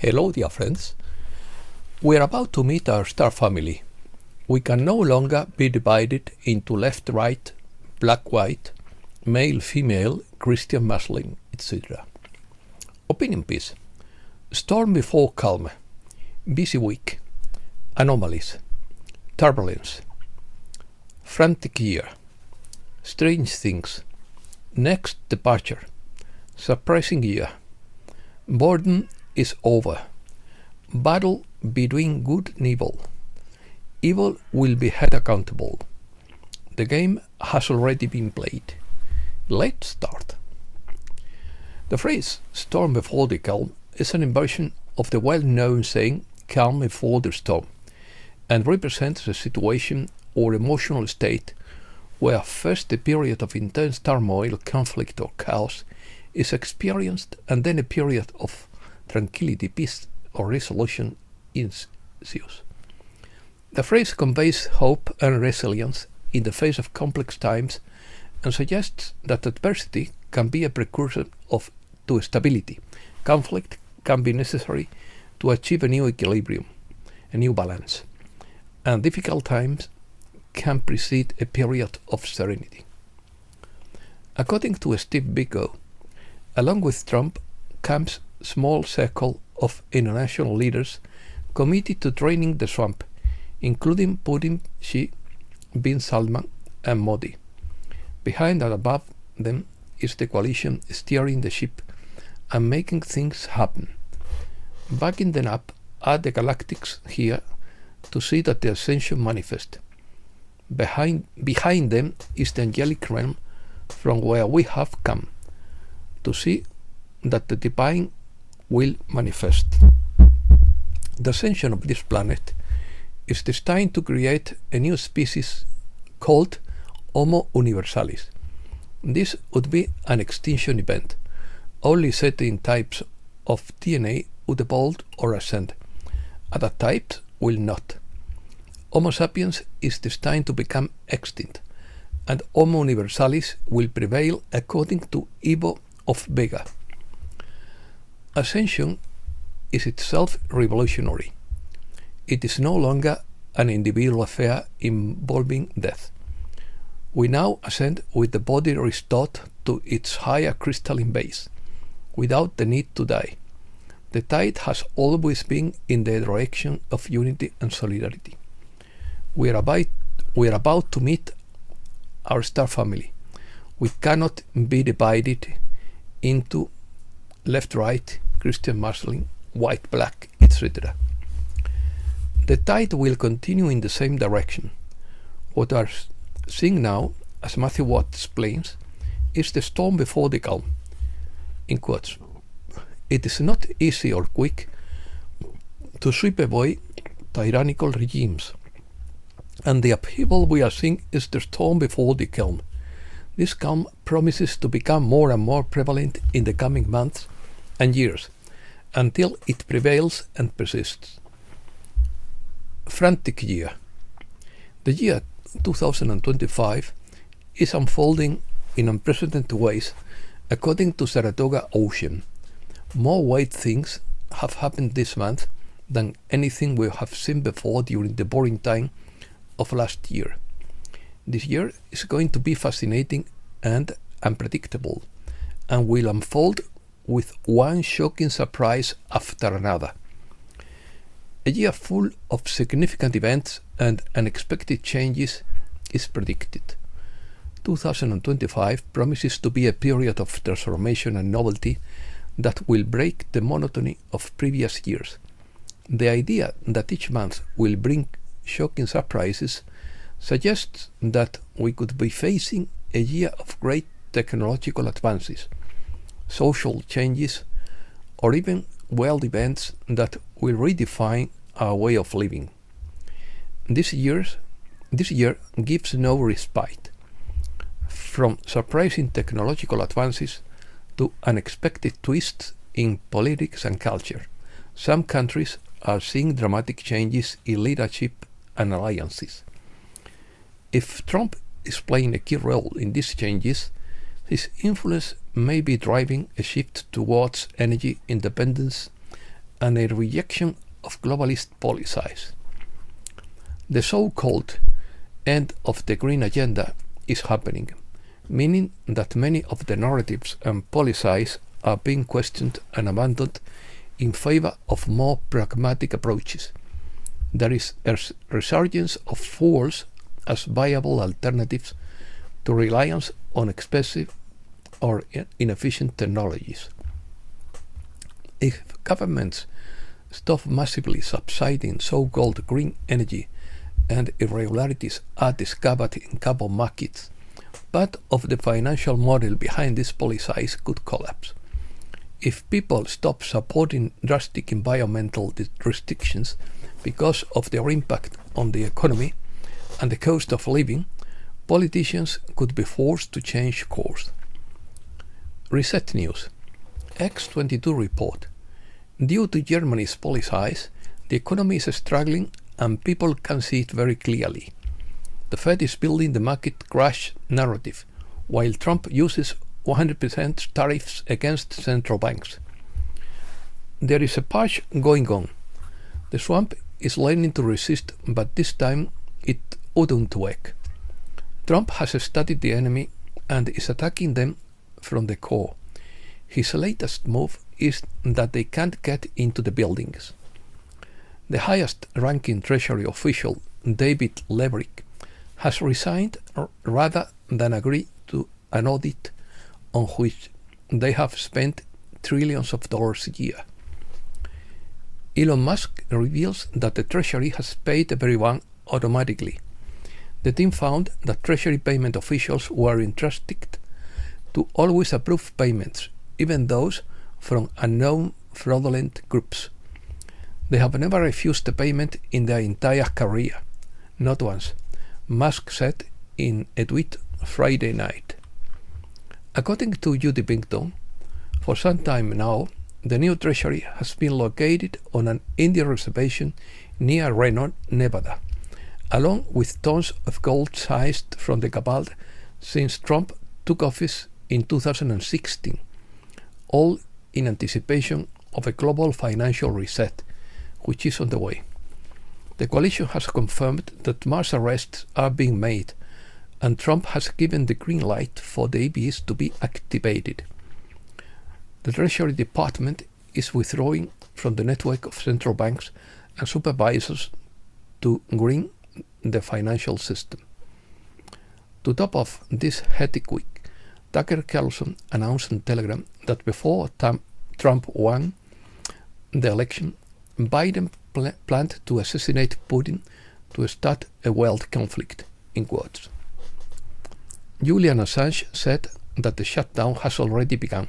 Hello, dear friends. We are about to meet our star family. We can no longer be divided into left-right, black-white, male-female, Christian-Muslim, etc. Opinion piece. Storm before calm. Busy week. Anomalies. Turbulence. Frantic year. Strange things. Next departure. Surprising year. Boredom is over. Battle between good and evil. Evil will be held accountable. The game has already been played. Let's start. The phrase storm before the calm is an inversion of the well-known saying calm before the storm, and represents a situation or emotional state where first a period of intense turmoil, conflict or chaos is experienced, and then a period of tranquility, peace or resolution ensues. The phrase conveys hope and resilience in the face of complex times and suggests that adversity can be a precursor to stability. Conflict can be necessary to achieve a new equilibrium, a new balance, and difficult times can precede a period of serenity. According to Steve Biko, along with Trump comes small circle of international leaders committed to draining the swamp, including Putin, Xi, bin Salman and Modi. Behind and above them is the coalition steering the ship and making things happen. Backing them up are the galactics here to see that the ascension manifest. Behind them is the angelic realm from where we have come, to see that the divine will manifest. The ascension of this planet is destined to create a new species called Homo universalis. This would be an extinction event. Only certain types of DNA would evolve or ascend. Other types will not. Homo sapiens is destined to become extinct, and Homo universalis will prevail according to Ivo of Vega. Ascension is itself revolutionary. It is no longer an individual affair involving death. We now ascend with the body restored to its higher crystalline base, without the need to die. The tide has always been in the direction of unity and solidarity. We are about to meet our star family. We cannot be divided into left-right, Christian-Muslim, white-black, etc. The tide will continue in the same direction. What we are seeing now, as Matthew Watt explains, is the storm before the calm. In quotes, it is not easy or quick to sweep away tyrannical regimes, and the upheaval we are seeing is the storm before the calm. This calm promises to become more and more prevalent in the coming months and years, until it prevails and persists. Frantic year. The year 2025 is unfolding in unprecedented ways according to Saratoga Ocean. More weird things have happened this month than anything we have seen before during the boring time of last year. This year is going to be fascinating and unpredictable, and will unfold with one shocking surprise after another. A year full of significant events and unexpected changes is predicted. 2025 promises to be a period of transformation and novelty that will break the monotony of previous years. The idea that each month will bring shocking surprises suggests that we could be facing a year of great technological advances, social changes, or even world events that will redefine our way of living. This year gives no respite. From surprising technological advances to unexpected twists in politics and culture, some countries are seeing dramatic changes in leadership and alliances. If Trump is playing a key role in these changes, his influence may be driving a shift towards energy independence and a rejection of globalist policies. The so-called end of the green agenda is happening, meaning that many of the narratives and policies are being questioned and abandoned in favor of more pragmatic approaches. There is a resurgence of fuels as viable alternatives to reliance on expensive or inefficient technologies. If governments stop massively subsidizing so-called green energy and irregularities are discovered in carbon markets, part of the financial model behind these policies could collapse. If people stop supporting drastic environmental restrictions because of their impact on the economy and the cost of living, politicians could be forced to change course. Reset News X22 report. Due to Germany's policies, the economy is struggling and people can see it very clearly. The Fed is building the market crash narrative, while Trump uses 100% tariffs against central banks. There is a patch going on. The swamp is learning to resist, but this time it wouldn't work. Trump has studied the enemy and is attacking them from the core. His latest move is that they can't get into the buildings. The highest-ranking Treasury official, David Leverich, has resigned rather than agree to an audit on which they have spent trillions of dollars a year. Elon Musk reveals that the Treasury has paid everyone automatically. The team found that Treasury payment officials were entrusted to always approve payments, even those from unknown fraudulent groups. They have never refused a payment in their entire career. Not once, Musk said in a tweet Friday night. According to Judy Pinkton, for some time now, the new treasury has been located on an Indian reservation near Reno, Nevada, along with tons of gold seized from the cabal since Trump took office in 2016, all in anticipation of a global financial reset, which is on the way. The coalition has confirmed that mass arrests are being made, and Trump has given the green light for the EBs to be activated. The Treasury Department is withdrawing from the network of central banks and supervisors to green the financial system. To top off this hectic week, Tucker Carlson announced on Telegram that before Trump won the election, Biden planned to assassinate Putin to start a world conflict, in quotes. Julian Assange said that the shutdown has already begun.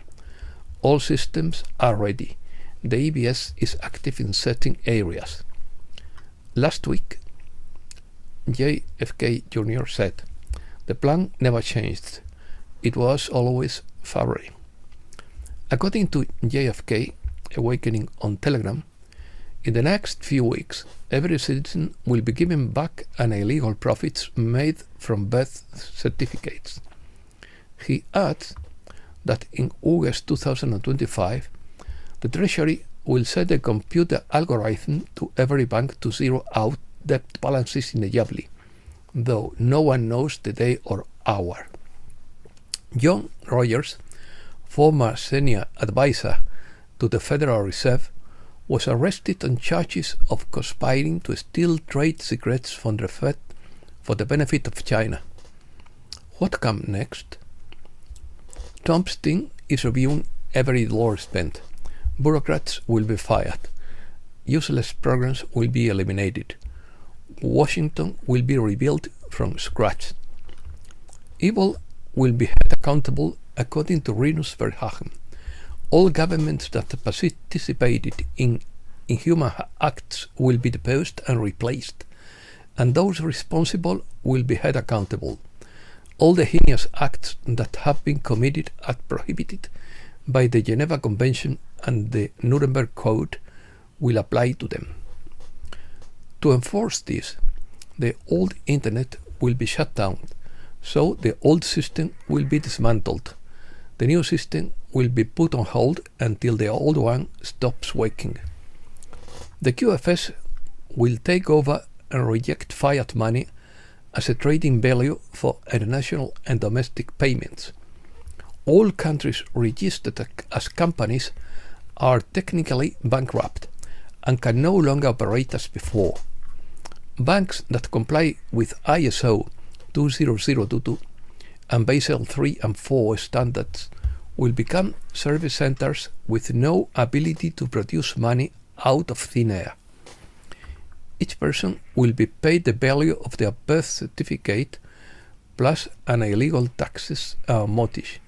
All systems are ready. The EBS is active in certain areas. Last week, JFK Jr. said, "The plan never changed. It was always February." According to JFK Awakening on Telegram, in the next few weeks, every citizen will be given back any illegal profits made from birth certificates. He adds that in August 2025, the Treasury will set a computer algorithm to every bank to zero out debt balances immediately, though no one knows the day or hour. John Rogers, former senior advisor to the Federal Reserve, was arrested on charges of conspiring to steal trade secrets from the Fed for the benefit of China. What comes next? Trump's team is reviewing every dollar spent. Bureaucrats will be fired. Useless programs will be eliminated. Washington will be rebuilt from scratch. Evil will be held accountable according to Rinus Verhagen. All governments that participated in inhuman acts will be deposed and replaced, and those responsible will be held accountable. All the heinous acts that have been committed are prohibited by the Geneva Convention, and the Nuremberg Code will apply to them. To enforce this, the old internet will be shut down, so the old system will be dismantled. The new system will be put on hold until the old one stops working. The QFS will take over and reject fiat money as a trading value for international and domestic payments. All countries registered as companies are technically bankrupt and can no longer operate as before. Banks that comply with ISO 20022 and Basel III and IV standards will become service centers with no ability to produce money out of thin air. Each person will be paid the value of their birth certificate plus an illegal taxes mortgage,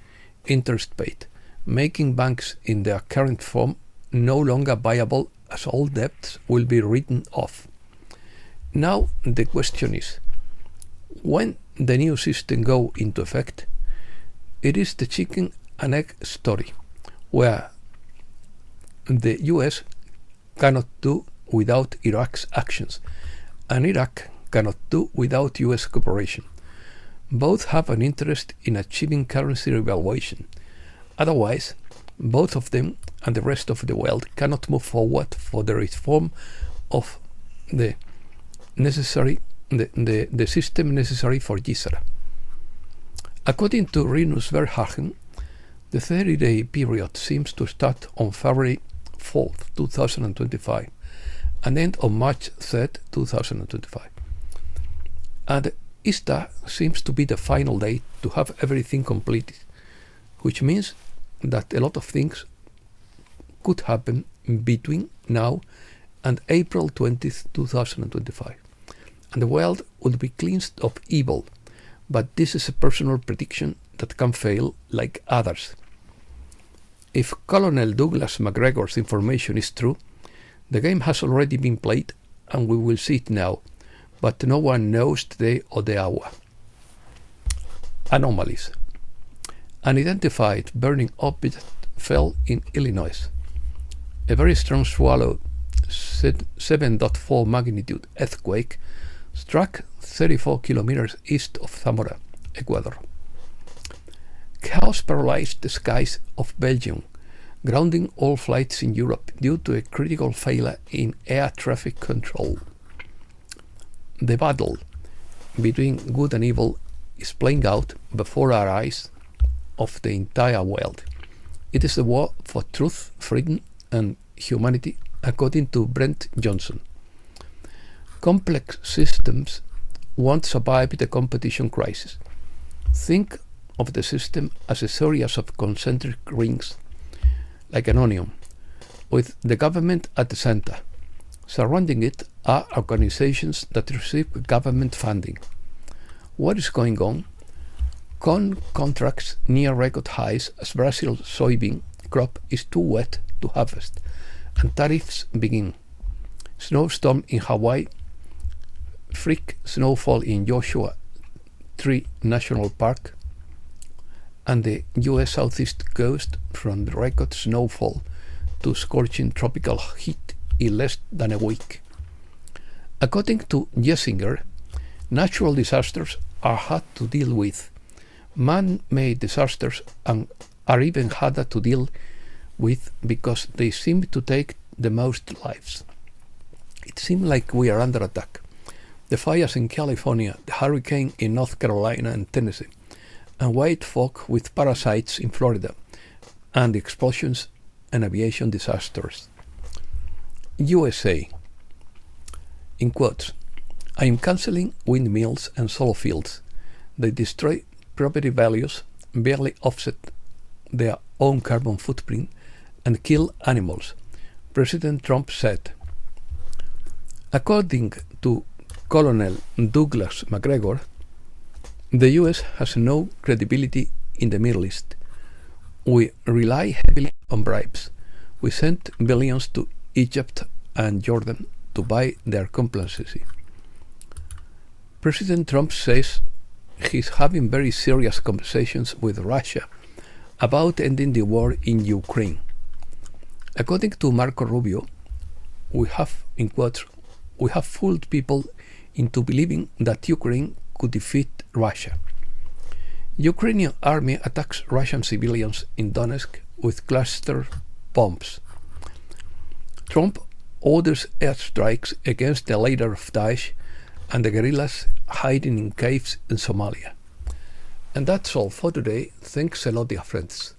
interest paid, making banks in their current form no longer viable as all debts will be written off. Now the question is, when the new system go into effect, it is the chicken and egg story, where the US cannot do without Iraq's actions, and Iraq cannot do without US cooperation. Both have an interest in achieving currency revaluation. Otherwise, both of them and the rest of the world cannot move forward for the reform of the system necessary for Gisara. According to Rinus Verhagen, the 30-day period seems to start on February 4th, 2025 and end on March 3rd, 2025. And Easter seems to be the final day to have everything completed, which means that a lot of things could happen between now and April 20th, 2025. And the world would be cleansed of evil, but this is a personal prediction that can fail like others. If Colonel Douglas MacGregor's information is true, the game has already been played and we will see it now, but no one knows the day or the hour. Anomalies. Unidentified burning object fell in Illinois. A very strong swallow 7.4 magnitude earthquake struck 34 kilometers east of Zamora, Ecuador. Chaos paralyzed the skies of Belgium, grounding all flights in Europe due to a critical failure in air traffic control. The battle between good and evil is playing out before our eyes of the entire world. It is a war for truth, freedom, and humanity, according to Brent Johnson. Complex systems won't survive the competition crisis. Think of the system as a series of concentric rings, like an onion, with the government at the center. Surrounding it are organizations that receive government funding. What is going on? Corn contracts near record highs as Brazil's soybean crop is too wet to harvest, and tariffs begin. Snowstorm in Hawaii, freak snowfall in Joshua Tree National Park, and the US southeast coast from the record snowfall to scorching tropical heat in less than a week. According to Jessinger, natural disasters are hard to deal with. Man-made disasters are even harder to deal with because they seem to take the most lives. It seems like we are under attack. The fires in California, the hurricane in North Carolina and Tennessee, and white folk with parasites in Florida, and explosions and aviation disasters. USA. In quotes, I am cancelling windmills and solar fields. They destroy property values, barely offset their own carbon footprint, and kill animals, President Trump said. According to Colonel Douglas MacGregor, the US has no credibility in the Middle East. We rely heavily on bribes. We sent billions to Egypt and Jordan to buy their complacency. President Trump says he's having very serious conversations with Russia about ending the war in Ukraine. According to Marco Rubio, we have, in quotes, we have fooled people into believing that Ukraine could defeat Russia. Ukrainian army attacks Russian civilians in Donetsk with cluster bombs. Trump orders airstrikes against the leader of Daesh and the guerrillas hiding in caves in Somalia. And that's all for today. Thanks a lot, dear friends.